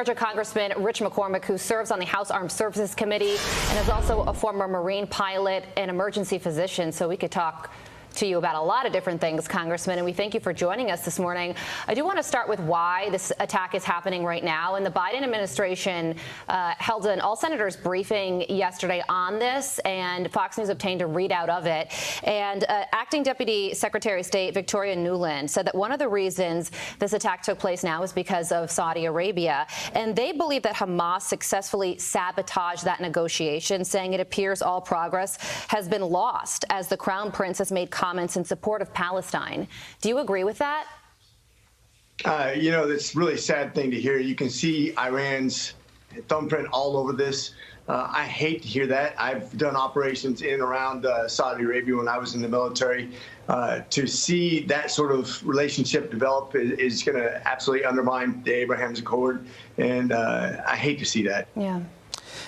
Georgia Congressman Rich McCormick, who serves on the House Armed Services Committee and is also a former Marine pilot and emergency physician. So we could talk to you about a lot of different things, Congressman, and we thank you for joining us this morning. I do want to start with why this attack is happening right now. And the Biden administration held an all-senators briefing yesterday on this, and Fox News obtained a readout of it. And Acting Deputy Secretary of State Victoria Nuland said that one of the reasons this attack took place now is because of Saudi Arabia. And they believe that Hamas successfully sabotaged that negotiation, saying it appears all progress has been lost as the Crown Prince has made comments in support of Palestine. Do you agree with that? It's a really sad thing to hear. You can see Iran's thumbprint all over this. I hate to hear that. I've done operations in and around Saudi Arabia when I was in the military. To see that sort of relationship develop is going to absolutely undermine the Abraham's Accord, and I hate to see that. Yeah.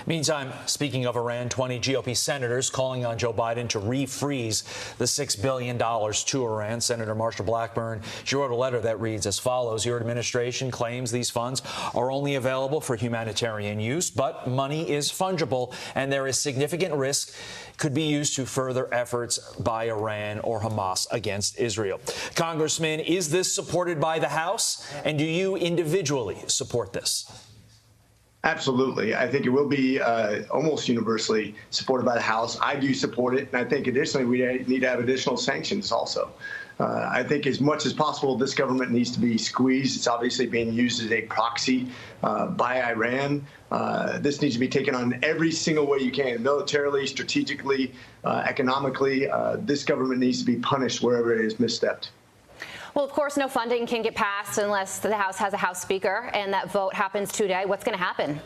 Meantime, speaking of Iran, 20 GOP senators calling on Joe Biden to refreeze the $6 billion to Iran. Senator Marsha Blackburn, she wrote a letter that reads as follows. Your administration claims these funds are only available for humanitarian use, but money is fungible and there is significant risk could be used to further efforts by Iran or Hamas against Israel. Congressman, is this supported by the House? And do you individually support this? Absolutely. I think it will be almost universally supported by the House. I do support it. And I think additionally, we need to have additional sanctions also. I think as much as possible, this government needs to be squeezed. It's obviously being used as a proxy by Iran. This needs to be taken on every single way you can, militarily, strategically, economically. This government needs to be punished wherever it is misstepped. Well, of course, no funding can get passed unless the House has a House Speaker, and that vote happens today. What's going to happen?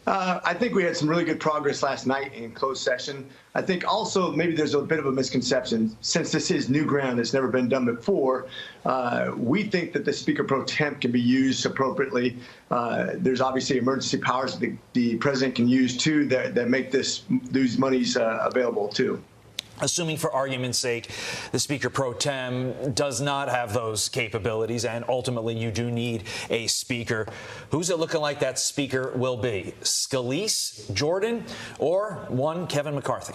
I think we had some really good progress last night in closed session. I think also maybe there's a bit of a misconception. Since this is new ground, it's never been done before, we think that the Speaker pro tem can be used appropriately. There's obviously emergency powers that the president can use, too, that make these monies available, too. Assuming for argument's sake, the Speaker pro tem does not have those capabilities and ultimately you do need a speaker, who's it looking like that speaker will be? Scalise, Jordan, or one Kevin McCarthy?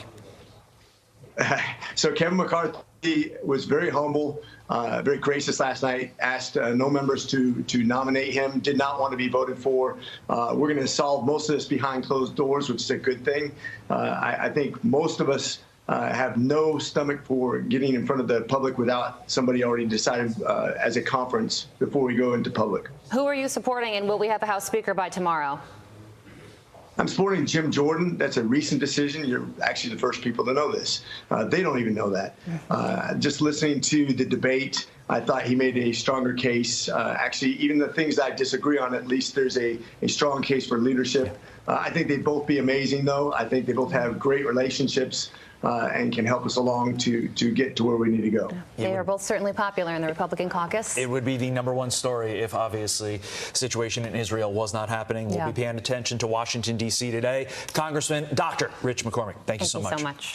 So Kevin McCarthy was very humble, very gracious last night, asked no members to nominate him, did not want to be voted for. We're going to solve most of this behind closed doors, which is a good thing. I think most of us have no stomach for getting in front of the public without somebody already decided as a conference before we go into public. Who are you supporting, and will we have a House Speaker by tomorrow? I'm supporting Jim Jordan. That's a recent decision. You're actually the first people to know this. They don't even know that. Just listening to the debate, I thought he made a stronger case. Actually, even the things that I disagree on, at least there's a strong case for leadership. I think they'd both be amazing, though. I think they both have great relationships and can help us along to get to where we need to go. They are both certainly popular in the Republican caucus. It would be the #1 story if, obviously, the situation in Israel was not happening. We'll be paying attention to Washington, D.C. today. Congressman Dr. Rich McCormick, thank you so much.